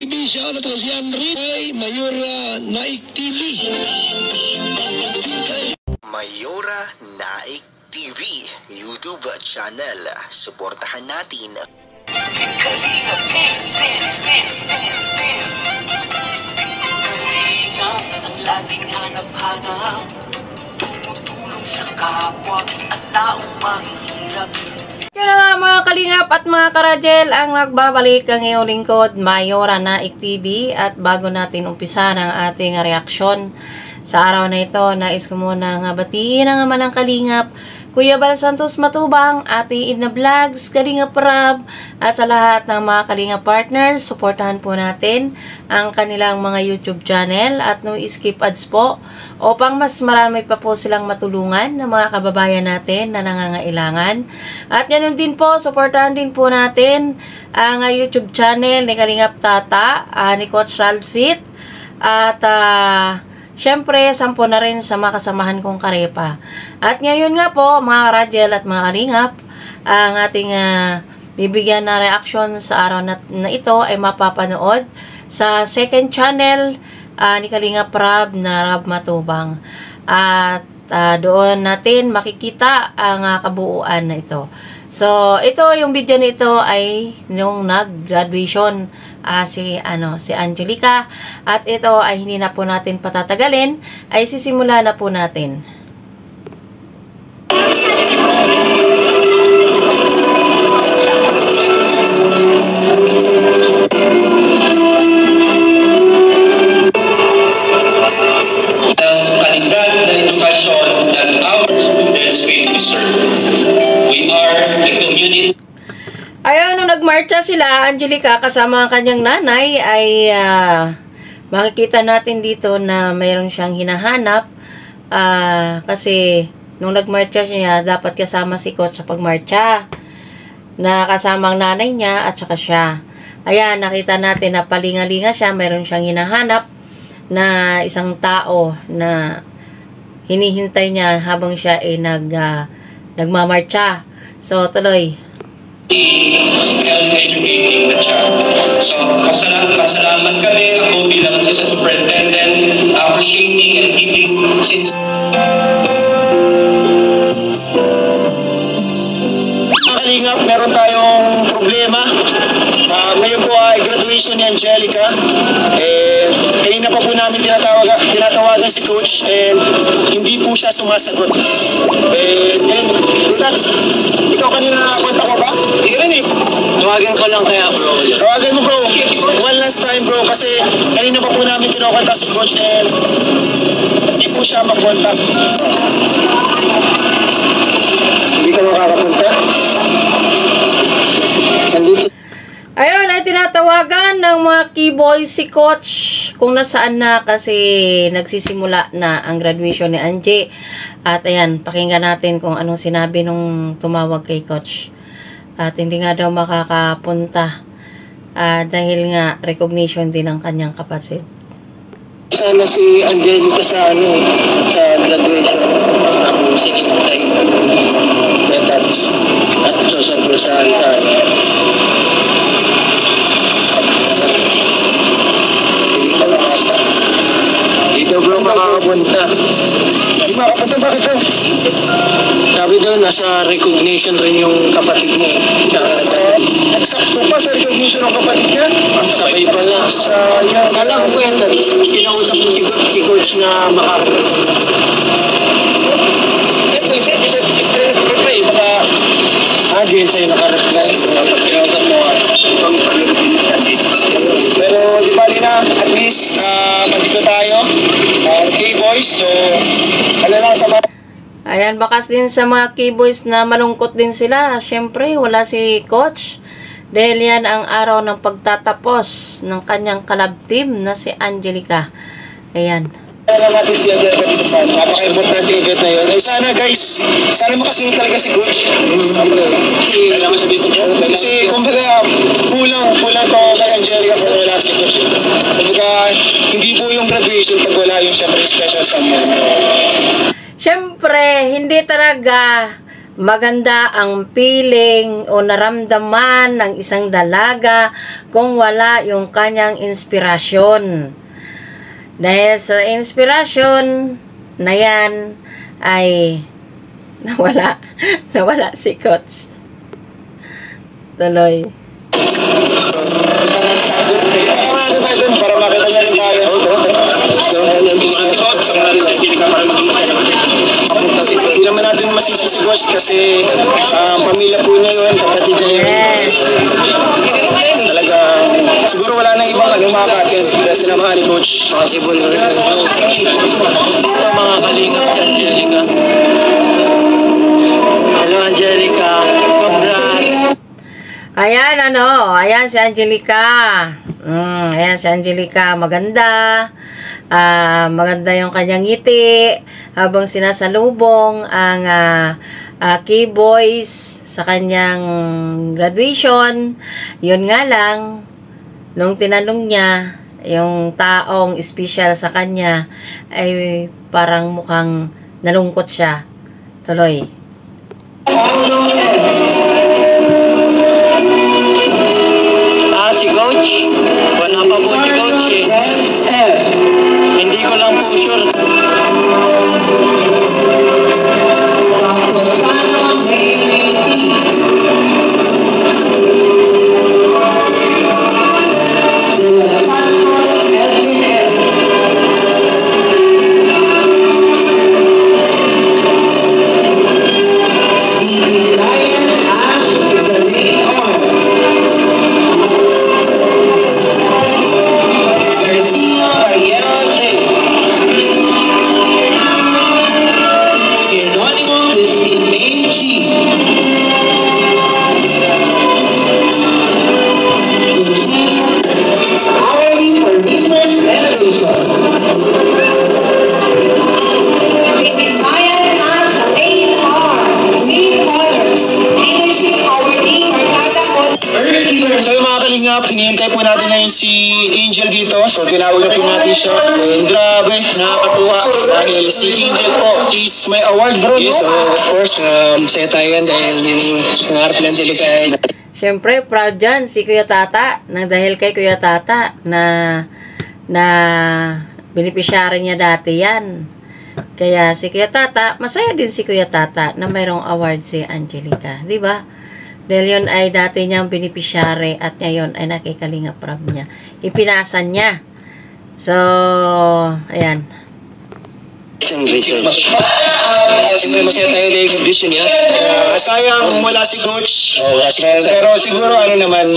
Siya na to si Andre ay Mayora Naik TV. Mayora Naik TV YouTube channel. Suportahan natin. Kalingap ang laging hanap-hanap, tumutulong sa kapwa at taong mahihirap. Yun na nga mga kalingap at mga karajel, ang nagbabalik ang iyong lingkod, Mayora Naik TV. At bago natin umpisa ng ating reaksyon sa araw na ito, nais ko muna nga batiin ang naman ng kalingap Kuya Bal Santos Matubang, Ate Edna Vlogs, Kalingap Rab, at sa lahat ng mga Kalingap partners, suportahan po natin ang kanilang mga YouTube channel at no skip ads po upang mas marami pa po silang matulungan ng mga kababayan natin na nangangailangan. At yan din po, suportahan din po natin ang YouTube channel ni Kalingap Tata, ni Coach Ralphit, at syempre, sampo na rin sa mga kasamahan kong karepa. At ngayon nga po, mga karajel at mga kalingap, ang ating bibigyan na reaction sa araw na ito ay mapapanood sa second channel ni Kalingap Rab na Rab Matubang. At doon natin makikita ang kabuuan na ito. So, ito yung video nito ay nung nag-graduation si Angelica, at ito ay hindi na po natin patatagalin, ay sisimula na po natin. Ang kalidad na edukasyon that our students will deserve. We are the community. Ayun, nung nagmarcha sila, Angelica, kasama ang kanyang nanay, ay makikita natin dito na mayroon siyang hinahanap. Kasi nung nagmarcha siya, dapat kasama si Coach sa pagmarcha, na kasama ang nanay niya at saka siya. Ayan, nakita natin na palingalinga siya, mayroon siyang hinahanap na isang tao na hinihintay niya habang siya ay nagmamarcha. So, tuloy. Educating the child. So, pasalamat kami ako bilang assistant superintendent, appreciating and giving since Kalingap, meron tayong problema. Ngayon po ay graduation ni Angelica. Kanina pa po namin tinatawagan si Coach and hindi po siya sumasagot. That's, ikaw kanina kontak mo ba? Hindi rin eh. tawagan ko lang kaya bro. Tawagan mo bro. One last time bro kasi kanina pa po namin kinokontak si Coach and hindi po siya makontak. Hindi ka makakapunta? Nandito. Ayun, ay tinatawagan ng mga keyboys si Coach kung nasaan na kasi nagsisimula na ang graduation ni Angie. At ayan, pakinggan natin kung anong sinabi nung tumawag kay Coach. At hindi nga daw makakapunta dahil nga recognition din ng kanyang kapatid. Sana si Angelica sa sa graduation. Tapos sinintay. At susurpresahan sa dito bro makakapunta. Hindi makapunta, bakit bro? Sabi daw nasa recognition rin yung kapatid mo. Eksakto pa sa recognition ng kapatid niya? Sabay pala sa yan. Alam ko yan, pinausap mo si Coach na makakapunta. Siyempre, baka diyan sa'yo nakareply. Pinausap mo ibang pero di bali na, at least mandito tayo, K-Boys, so ano lang sa mga... Ayan, bakas din sa mga keyboys na malungkot din sila. Siyempre, wala si Coach. Dahil yan ang araw ng pagtatapos ng kanyang club team na si Angelica. Ayan. Alam natin si Angelica dito sa napaka-importante event na yun. Sana guys, sana makasunod talaga si Coach. Kailangan sabihin ko po. Kasi kumbaga, kulang to kay Angelica kung wala si Coach. Kumbaga, hindi po yung graduation pag wala yung siyempre special someone. Siyempre, hindi talaga maganda ang feeling o naramdaman ng isang dalaga kung wala yung kanyang inspirasyon. Dahil sa inspirasyon na yan ay nawala si Coach. Tuloy. Para makita niya rin tayo. Let's go. Hindi naman natin masisi si Coach kasi pamilya po niya yun, kapatid niya yun. Talaga, siguro wala nang ibang makakatin kasi naman ni Coach. Possible rin. Mga kalingap, Angelica. Hello, Angelica. Congrats. Ayan si Angelica. Ayan si Angelica, maganda. Maganda yung kanyang ngiti habang sinasalubong ang K-Boys sa kanyang graduation. Yun nga lang, nung tinanong niya yung taong special sa kanya, ay parang mukhang nalungkot siya. Tuloy. Si Coach, wala pa po si Coach hindi ko lang po sure. Hinihintay po natin ngayon si Angel dito. So, tinawag na po natin siya. And grabe, nakakatuwa. Dahil si Angel po is may award, bro. Yes, so of course, masaya tayo yan dahil yung nangarap ni Angelica ay... Siyempre, proud dyan si Kuya Tata. Dahil kay Kuya Tata na beneficiary niya dati yan. Kaya si Kuya Tata, masaya din si Kuya Tata na mayroong award si Angelica. Diba? Dahil yun ay dati niyang beneficiary at ngayon ay nakikalinga prab niya. Ipinasan niya. So, ayan. Research. Siyempre masaya tayo dahil yung vision niya. Sayang wala si Coach. Pero siguro after naman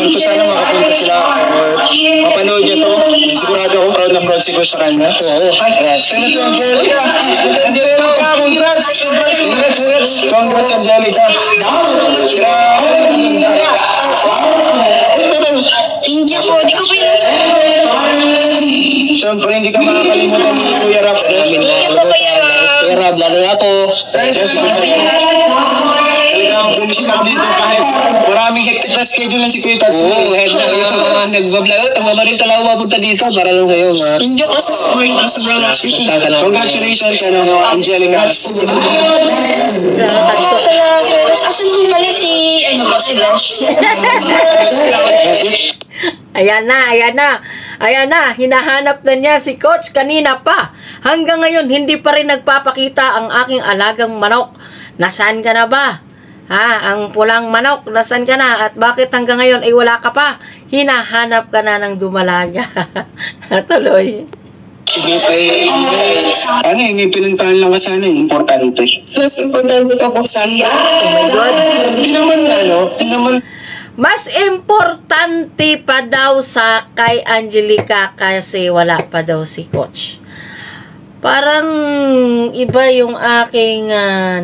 po sana makapunta sila or mapanood niya to. Sigurado akong proud na proud si Coach sa kanya. Angelica, congrats! Congrats, Angelica! Hindi po, di ko Siyempre, hindi ka makakalimutan ni Kuya Rap. Kuya Rap, lalo na po. Talagang bumisita dito kahit maraming hectic na schedule lang si Kuya Tats. Oo, nag-vlog. Tama rin talaga mapunta dito para lang sa'yo. Hindi ko sa sport ang sobrang congratulations, Angelica. Asan mo pala si Lance? Ayan na, hinahanap na niya si Coach kanina pa. Hanggang ngayon, hindi pa rin nagpapakita ang aking alagang manok. Nasaan ka na ba? Ang pulang manok, nasaan ka na? At bakit hanggang ngayon ay wala ka pa? Hinahanap ka na ng dumalaga. Tuloy. Sige, may pinuntahan lang ka sana, importante. Mas importante pa po sana. Oh my God. Hindi naman, Mas importante pa daw sa kay Angelica kasi wala pa daw si Coach. Parang iba yung aking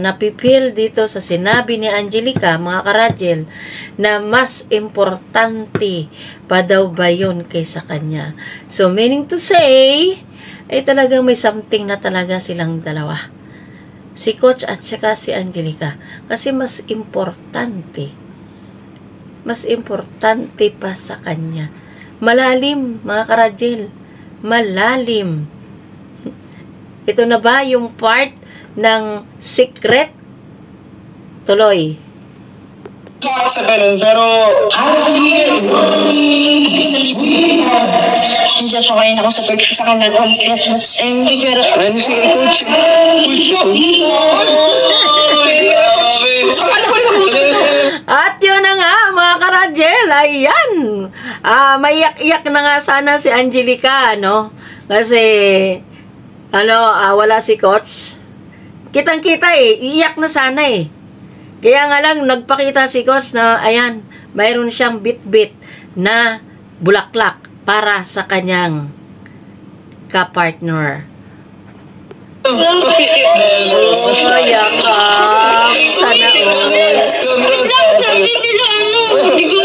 napipil dito sa sinabi ni Angelica, mga karajel, na mas importante pa daw ba yun kaysa kanya. So, meaning to say, ay talagang may something na talaga silang dalawa. Si Coach at saka si Angelica. Kasi mas importante pa sa kanya. Malalim, mga karajel. Malalim. Ito na ba yung part ng secret Tuloy. Sa ganun, pero... Nandiyan siya kayo nakasupport sa kanila. And pero... Ano si Coach? At yun na nga, mga karadjel, ayan. Maiyak-iyak na nga sana si Angelica, no? Kasi, wala si Coach. Kitang-kita iiyak na sana Kaya nga lang, nagpakita si Coach na, ayan, mayroon siyang bit-bit na bulaklak para sa kanyang kapartner. Iyak ka. Sana Sabi nila, hindi ko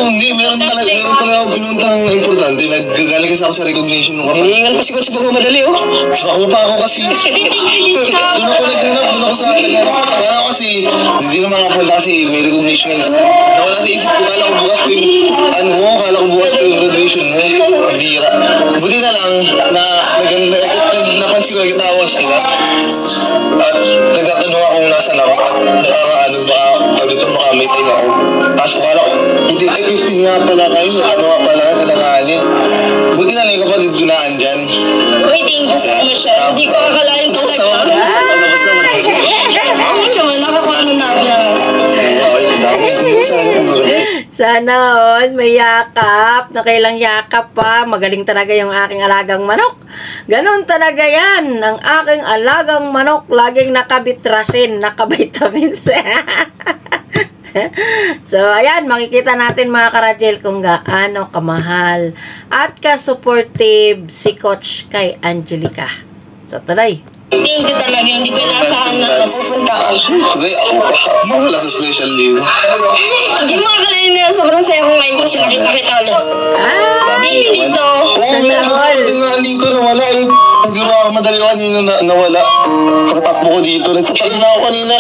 Hindi, meron talaga ako pinuntang importante. Naggagaling kasi ako sa recognition ng kapatid. Hihingal pa siguro sa pagmamadali, Ako pa ako kasi. Doon ako naghanap, doon ako sa naghanap. Akala ko kasi, hindi na makapunta kasi may recognition ngayon. Nawala sa isip ko, kala ko bukas ko yung, graduation mo. Ang bira. Buti na lang, napansin ko, nagtawag sila. At nagtatanong ako kung nasan ako. Baka may time ako. Kaso kala ko, hindi, 15 nga pala kayo. Ano nga pala, nalanganin. Buti na lang yung kapatid ko na andyan. Waiting ko sa siya. Hindi ko akalain talaga. Tapos na. Nakakaano namin. Sana all, may yakap. Nakailang yakap pa. Magaling talaga yung aking alagang manok. Ganon talaga yan. Ang aking alagang manok, laging nakabitrasin, nakavitamins. So, ayan, makikita natin mga karadjel kung gaano kamahal at ka-supportive si Coach kay Angelica. So, tuloy. Thank you talaga. Hindi ko inasahan na mapupunta ako. Siyempre, ako wala sa special day. Hindi mo akalain na sobrang saya ko ngayon kasi nakita ulit. Thank you dito. Hindi ko nawala. Hindi mo ako madali ko kanina nawala. Pagtakbo ko dito. Nagtatakbo na ako kanina.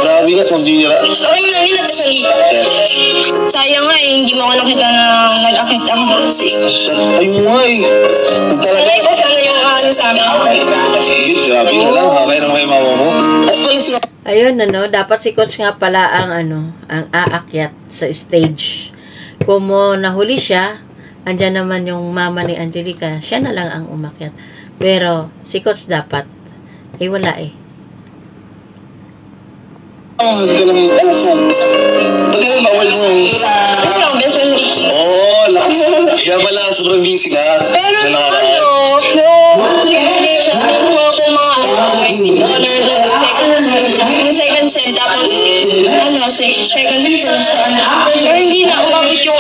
Grabe nga, pambira. Okay lang yun at isang dito. Sayang nga hindi mo ako nakita na nag-akit sa ako. Ayun nga Sanay ko sana yung sa amin. Grabe na lang. Kaya naman kay mama mo. As pala si Ayun, dapat si Coach nga pala ang aakyat sa stage. Kung nahuli siya, andyan naman yung mama ni Angelica, siya na lang ang umakyat. Pero, si Coach dapat, wala Pagka na bawal mo lakas. Kaya pala, sobrang busy ka. Pero siya mismo ako honor second sem tapos second semester pero hindi na umabot yung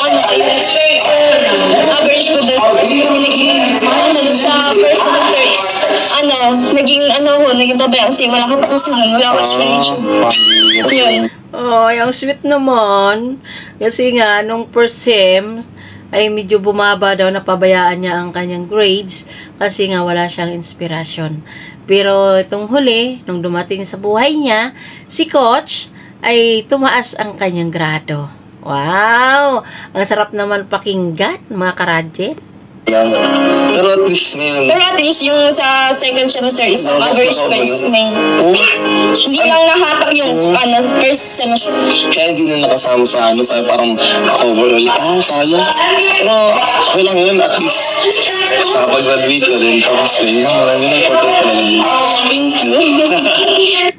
average ko doon kasi sa first semester is naging babay kasi wala ka pakusunan, wala ka explanation. Yun. Ang sweet naman. Kasi nga, nung first sem, ay medyo bumaba daw, napabayaan niya ang kanyang grades kasi nga wala siyang inspirasyon. Pero itong huli, nung dumating sa buhay niya, si Coach ay tumaas ang kanyang grado. Wow! Ang sarap naman pakinggan, mga karadjel. Pero at least yung sa second semester is average ko is 9. Hindi lang nahatak yung first semester. Kaya hindi na nakasama sa parang overall. Sayang. Pero okay lang yun, at least nakapag-graduate ka din. Tapos yun ang important ko lang. Thank you.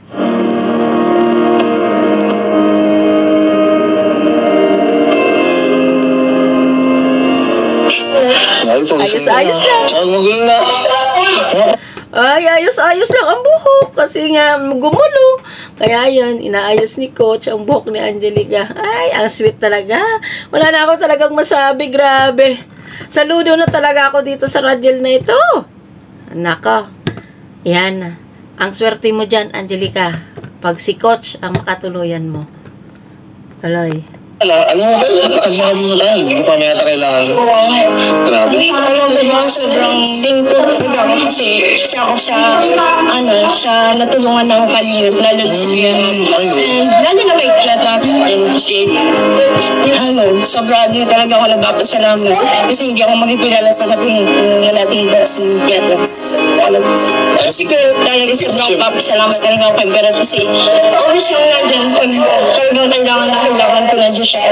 Ayos-ayos lang. Ayos-ayos lang ang buhok. Kasi nga, gumulo. Kaya yun, inaayos ni Coach ang buhok ni Angelica. Ay, ang sweet talaga. Wala na ako talagang masabi. Grabe. Saludo na talaga ako dito sa radjel na ito. Nako. Yan. Ang swerte mo dyan, Angelica. Pag si Coach ang makatuluyan mo. Tuloy. Ano mo tayo? Hindi ko pa may kailangan. Grabe. Sobrang thankful kasi siya natulungan ng kalingap, lalo na si Kuya. And lalo na may Klata kasi sobrang din talaga ako nagpapasalamat kasi hindi ako makikilala sa nating si Klata. Kasi talaga sobrang papasalamat talaga ako kay Berat kasi always yung nandyan pag talagang kailangan ko na siya.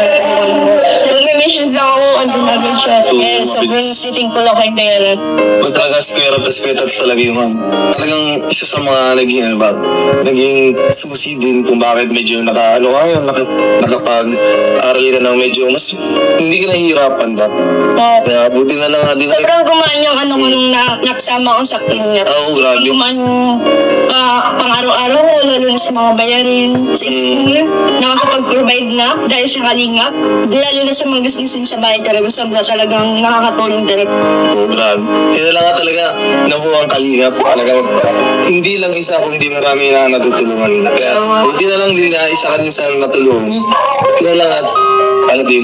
Nag-mention lang ako, andun agad siya. Kaya sobrang thankful ako kay Diana. Pag talaga si Kuya Rob, tas Kuya Tats talaga yung talagang isa sa mga naging susi din kung bakit medyo nakapag-aral ka ng medyo mas hindi ka nahihirapan ba? Kaya buti na lang nga din. Sobrang gumaan yung ko nung nakasama ko sa Kalingap. Oo, grabe. Gumaan yung pang-araw-araw ko, lalo na sa mga bayarin sa school. Nakakapag-provide na dahil sa Kalingap. Lalo na sa mga gusto sa bahay talaga. Talagang nakakatulong talaga. Grabe. Kaya lang nga talaga nabuo ang Kalingap. Talagang hindi lang isa kundi marami na natutulungan. Kaya buti na lang din na isa ka din sa natulungan. Kaya lang at hindi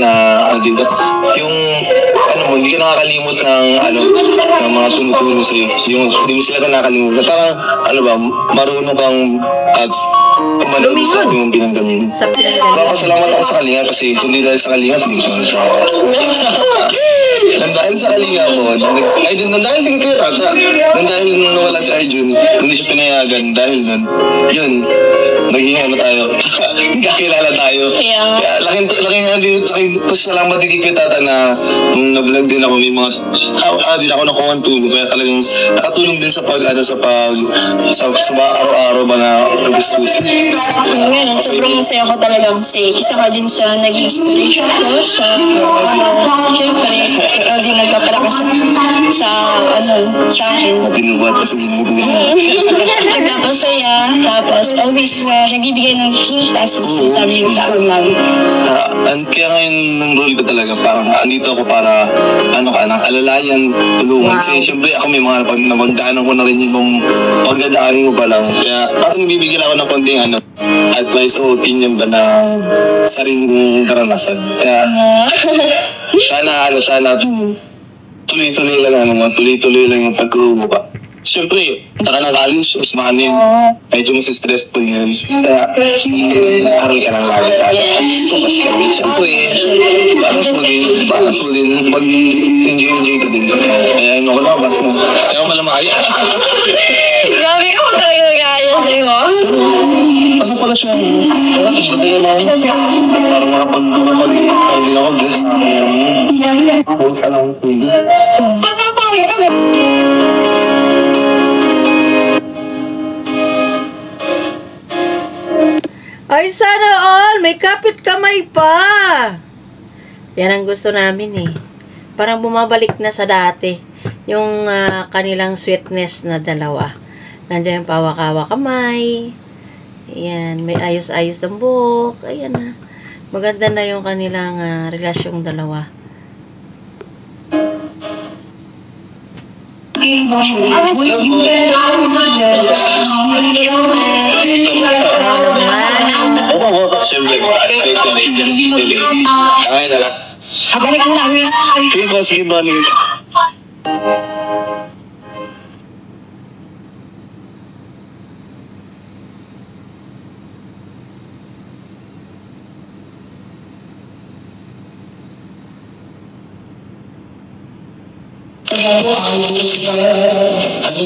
ka nakakalimot ng mga tumutulong sa'yo. Hindi mo sila ka nakakalimot. Parang, marunong kang manood sa ating mong pinanggamin. Papasalamat ako sa Kalingap kasi hindi dahil sa Kalingap, hindi ko dahil sa Kalingap po, dahil din kayo tata, dahil nung nawala si Arjun, hindi siya pinayagan, dahil nun, yun, naging tayo, kakilala tayo. Kaya laking pasalamat din kay tata na nung nag-vlog din ako, may mga, din ako nakuha ang tulong, kaya talagang nakatulong din sa araw-araw ba na pag-gustusin. Sobrang masaya ko talaga kasi isa ka din sa naging inspiration ko sa syempre di nagpapalakas sa akin. Binubuhat kasi nagpapasaya tapos always nagbibigay ng kita sabi mo sa akin lagi. Kaya ngayon nung role ko talaga parang andito ako para alalayan, tulungan. Kasi syempre ako may mga napagdaanan ko na rin yung pagdadaanin ko pa lang. Kaya parang bibigyan ako ng konting advice o opinion ba na sariling karanasan. Kaya sana tuloy-tuloy lang yung pag-grow ka. Siyempre, taka ng college, mas mahanin. Medyo mas stressful yun. Kaya, aral ka ng lagi tayo. Mas kami, siyempre, balance mo din, mag-enjoy ka din. Kaya, ko na, bas mo. Kaya, malamaya. Grabe ka mo talaga nag-aaya sa'yo. Asa pala siya? Parang makapag-pag-pag-pag ako, guys. Huwag ka lang. Ay, sana all! May kapit kamay pa! Yan ang gusto namin eh. Parang bumabalik na sa dati. Yung kanilang sweetness na dalawa. Nandiyan yung pawakawa kamay. Ayan, may ayos-ayos ng buhok. Ayan na. Maganda na yung kanilang relasyong dalawa. Siyempre, ay na lang. Sige ba? Ano